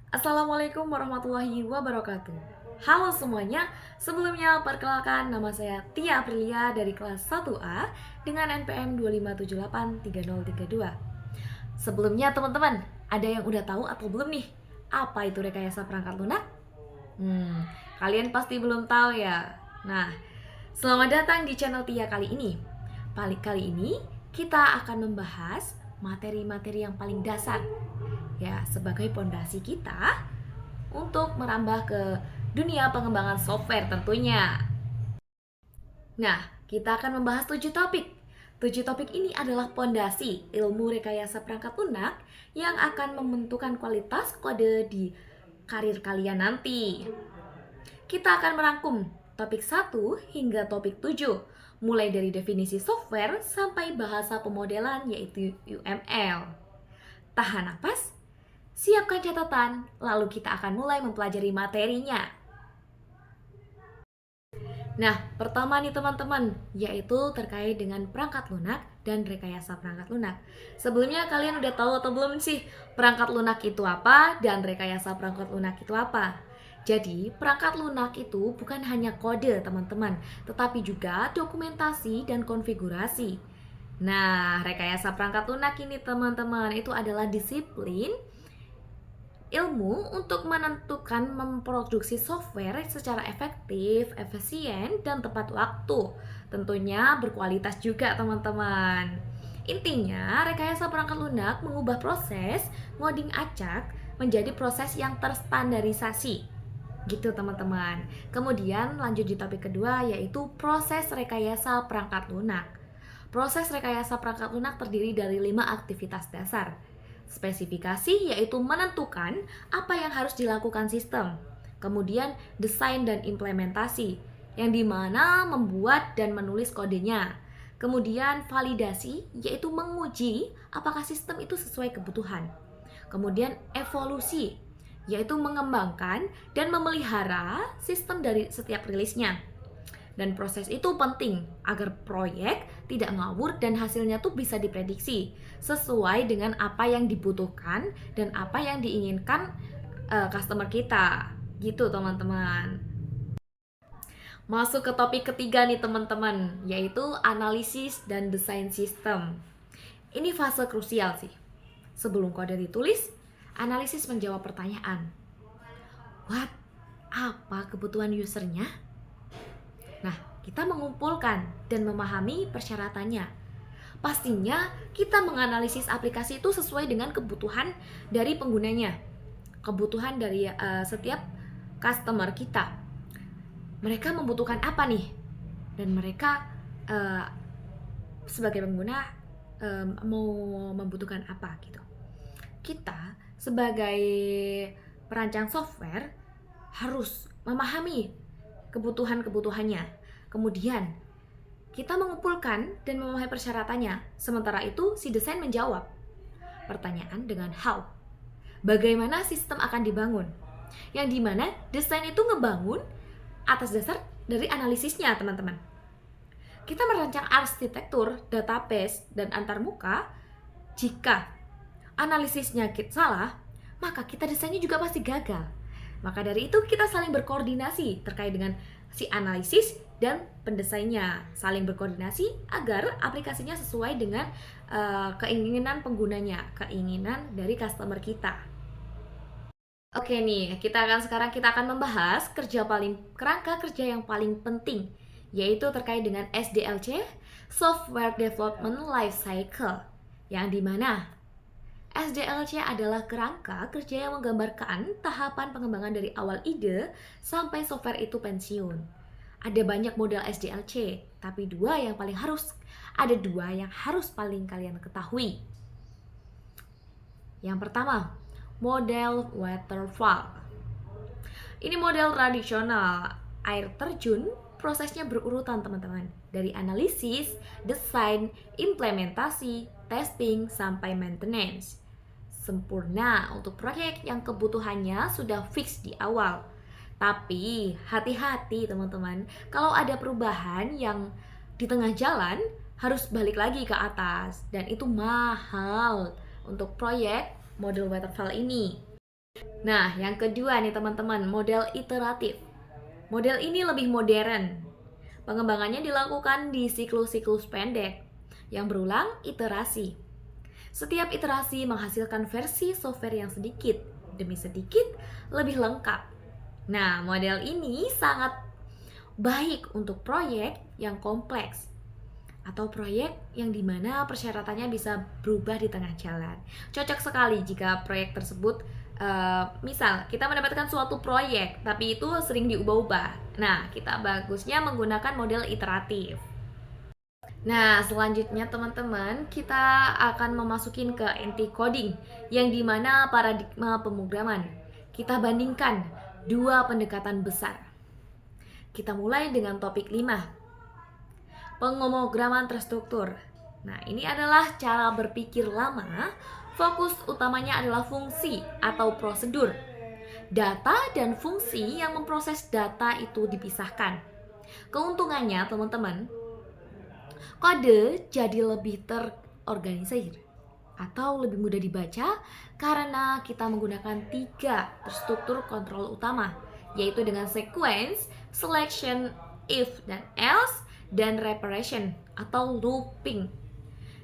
Assalamualaikum warahmatullahi wabarakatuh. Halo semuanya, sebelumnya perkenalkan nama saya Tia Aprilia dari kelas 1A dengan NPM 257830332. Sebelumnya teman-teman, ada yang udah tahu atau belum nih? Apa itu rekayasa perangkat lunak? Kalian pasti belum tahu ya. Nah, selamat datang di channel Tia kali ini. Kali ini kita akan membahas materi-materi yang paling dasar ya sebagai pondasi kita untuk merambah ke dunia pengembangan software tentunya. Nah, kita akan membahas 7 topik. 7 topik ini adalah pondasi ilmu rekayasa perangkat lunak yang akan membentukkan kualitas kode di karir kalian nanti. Kita akan merangkum topik 1 hingga topik 7, mulai dari definisi software sampai bahasa pemodelan yaitu UML. Tahan napas, siapkan catatan, lalu kita akan mulai mempelajari materinya. Nah, pertama nih teman-teman, yaitu terkait dengan perangkat lunak dan rekayasa perangkat lunak. Sebelumnya kalian udah tahu atau belum sih perangkat lunak itu apa dan rekayasa perangkat lunak itu apa? Jadi, perangkat lunak itu bukan hanya kode teman-teman, tetapi juga dokumentasi dan konfigurasi. Nah, rekayasa perangkat lunak ini teman-teman itu adalah disiplin ilmu untuk menentukan memproduksi software secara efektif, efisien, dan tepat waktu. Tentunya berkualitas juga teman-teman. Intinya, rekayasa perangkat lunak mengubah proses ngoding acak menjadi proses yang terstandarisasi. Gitu teman-teman. Kemudian lanjut di topik kedua yaitu proses rekayasa perangkat lunak. Proses rekayasa perangkat lunak terdiri dari 5 aktivitas dasar. Spesifikasi yaitu menentukan apa yang harus dilakukan sistem. Kemudian desain dan implementasi yang dimana membuat dan menulis kodenya. Kemudian validasi yaitu menguji apakah sistem itu sesuai kebutuhan. Kemudian evolusi yaitu mengembangkan dan memelihara sistem dari setiap rilisnya. Dan proses itu penting agar proyek tidak ngawur dan hasilnya tuh bisa diprediksi sesuai dengan apa yang dibutuhkan dan apa yang diinginkan customer kita. Gitu teman-teman. Masuk ke topik ketiga nih teman-teman, yaitu analisis dan desain sistem. Ini fase krusial sih. Sebelum kode ditulis, analisis menjawab pertanyaan. What? Apa kebutuhan usernya? Nah, kita mengumpulkan dan memahami persyaratannya. Pastinya kita menganalisis aplikasi itu sesuai dengan kebutuhan dari penggunanya, kebutuhan dari setiap customer kita. Mereka membutuhkan apa nih? Dan mereka sebagai pengguna mau membutuhkan apa gitu. Kita sebagai perancang software harus memahami kebutuhan-kebutuhannya. Kemudian kita mengumpulkan dan memahami persyaratannya. Sementara itu si desain menjawab pertanyaan dengan how. Bagaimana sistem akan dibangun? Yang dimana desain itu ngebangun atas dasar dari analisisnya teman-teman. Kita merancang arsitektur, database, dan antarmuka. Jika analisisnya salah, maka kita desainnya juga pasti gagal. Maka dari itu kita saling berkoordinasi terkait dengan si analisis dan pendesainnya, saling berkoordinasi agar aplikasinya sesuai dengan keinginan penggunanya, keinginan dari customer kita. Oke nih, sekarang kita akan membahas kerangka kerja yang paling penting, yaitu terkait dengan SDLC, Software Development Life Cycle, yang dimana SDLC adalah kerangka kerja yang menggambarkan tahapan pengembangan dari awal ide sampai software itu pensiun. Ada banyak model SDLC, tapi ada dua yang harus paling kalian ketahui. Yang pertama, model waterfall. Ini model tradisional air terjun, prosesnya berurutan teman-teman. Dari analisis, desain, implementasi, testing, sampai maintenance. Sempurna untuk proyek yang kebutuhannya sudah fix di awal. Tapi hati-hati teman-teman, kalau ada perubahan yang di tengah jalan harus balik lagi ke atas dan itu mahal untuk proyek model waterfall ini. Nah, yang kedua nih teman-teman, model iteratif. Model ini lebih modern. Pengembangannya dilakukan di siklus-siklus pendek yang berulang iterasi. Setiap iterasi menghasilkan versi software yang sedikit demi sedikit lebih lengkap. Nah, model ini sangat baik untuk proyek yang kompleks atau proyek yang dimana persyaratannya bisa berubah di tengah jalan. Cocok sekali jika proyek tersebut misal kita mendapatkan suatu proyek tapi itu sering diubah-ubah. Nah, kita bagusnya menggunakan model iteratif. Nah, selanjutnya teman-teman, kita akan memasukin ke anti-coding yang dimana paradigma pemrograman. Kita bandingkan dua pendekatan besar. Kita mulai dengan topik 5, pemrograman terstruktur. Nah, ini adalah cara berpikir lama. Fokus utamanya adalah fungsi atau prosedur. Data dan fungsi yang memproses data itu dipisahkan. Keuntungannya, teman-teman, kode jadi lebih terorganisir atau lebih mudah dibaca karena kita menggunakan 3 terstruktur kontrol utama, yaitu dengan sequence, selection, if dan else, dan reparation atau looping.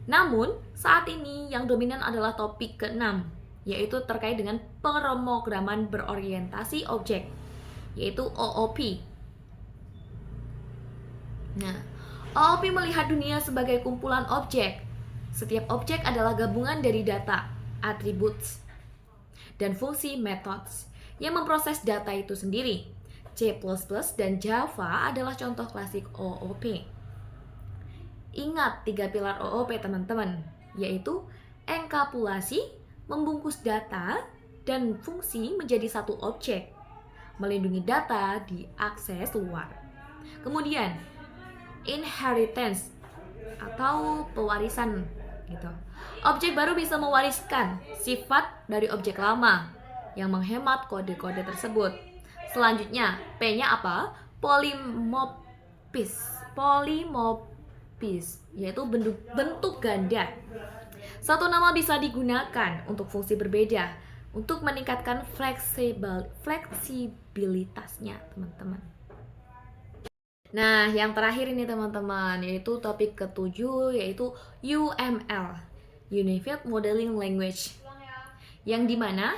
Namun, saat ini yang dominan adalah topik ke-6, yaitu terkait dengan pemrograman berorientasi objek, yaitu OOP. Nah, OOP melihat dunia sebagai kumpulan objek. Setiap objek adalah gabungan dari data, attributes, dan fungsi methods yang memproses data itu sendiri. C++ dan Java adalah contoh klasik OOP. Ingat 3 pilar OOP teman-teman, yaitu enkapsulasi, membungkus data, dan fungsi menjadi satu objek, melindungi data di akses luar. Kemudian, inheritance atau pewarisan gitu. Objek baru bisa mewariskan sifat dari objek lama yang menghemat kode-kode tersebut. Selanjutnya, P-nya apa? Polimorfis, yaitu bentuk ganda. Satu nama bisa digunakan untuk fungsi berbeda untuk meningkatkan fleksibilitasnya, teman-teman. Nah, yang terakhir ini teman-teman, yaitu topik ke-7, yaitu UML, Unified Modeling Language. Yang dimana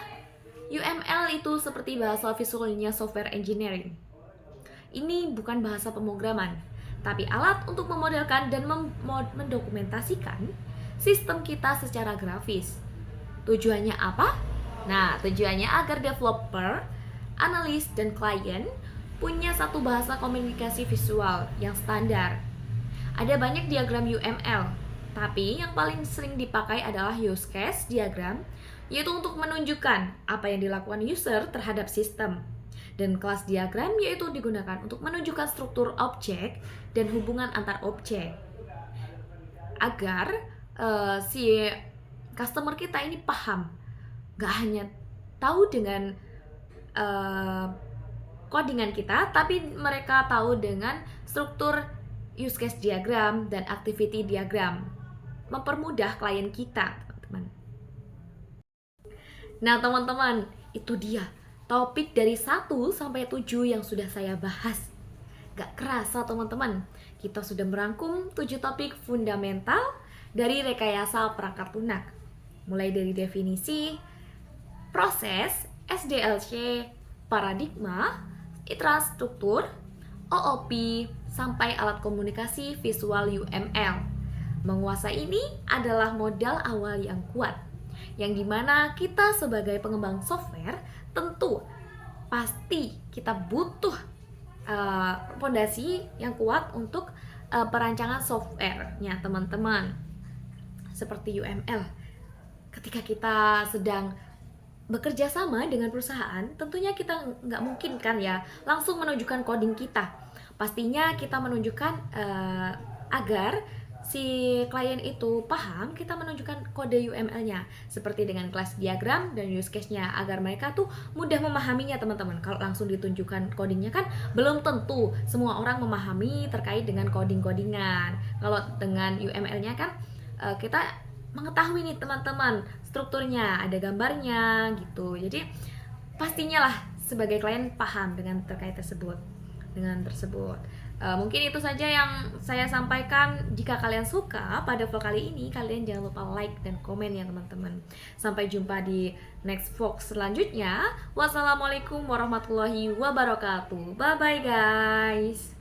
UML itu seperti bahasa visualnya software engineering. Ini bukan bahasa pemrograman, tapi alat untuk memodelkan dan mendokumentasikan sistem kita secara grafis. Tujuannya apa? Nah, tujuannya agar developer, analis, dan klien punya satu bahasa komunikasi visual yang standar. Ada banyak diagram UML, tapi yang paling sering dipakai adalah use case diagram, yaitu untuk menunjukkan apa yang dilakukan user terhadap sistem. Dan kelas diagram yaitu digunakan untuk menunjukkan struktur objek dan hubungan antar objek. Agar si customer kita ini paham, gak hanya tahu dengan codingan kita, tapi mereka tahu dengan struktur use case diagram dan activity diagram. Mempermudah klien kita, teman-teman. Nah, teman-teman, itu dia topik dari 1 sampai 7 yang sudah saya bahas. Gak kerasa, teman-teman, kita sudah merangkum 7 topik fundamental dari rekayasa perangkat lunak. Mulai dari definisi, proses, SDLC, paradigma, infrastruktur, OOP, sampai alat komunikasi visual UML. Menguasai ini adalah modal awal yang kuat, yang dimana kita sebagai pengembang software tentu pasti kita butuh fondasi yang kuat untuk perancangan softwarenya, teman-teman. Seperti UML. Ketika kita sedang bekerja sama dengan perusahaan, tentunya kita nggak mungkin kan ya langsung menunjukkan coding kita. Pastinya kita menunjukkan agar si klien itu paham, kita menunjukkan kode UML-nya seperti dengan kelas diagram dan use case-nya agar mereka tuh mudah memahaminya, teman-teman. Kalau langsung ditunjukkan codingnya kan belum tentu semua orang memahami terkait dengan coding-codingan. Kalau dengan UML-nya kan kita mengetahui nih teman-teman strukturnya, ada gambarnya gitu. Jadi pastinya lah sebagai klien paham dengan tersebut. Mungkin itu saja yang saya sampaikan. Jika kalian suka pada vlog kali ini, kalian jangan lupa like dan komen ya teman-teman. Sampai jumpa di next vlog selanjutnya. Wassalamualaikum warahmatullahi wabarakatuh. Bye bye guys.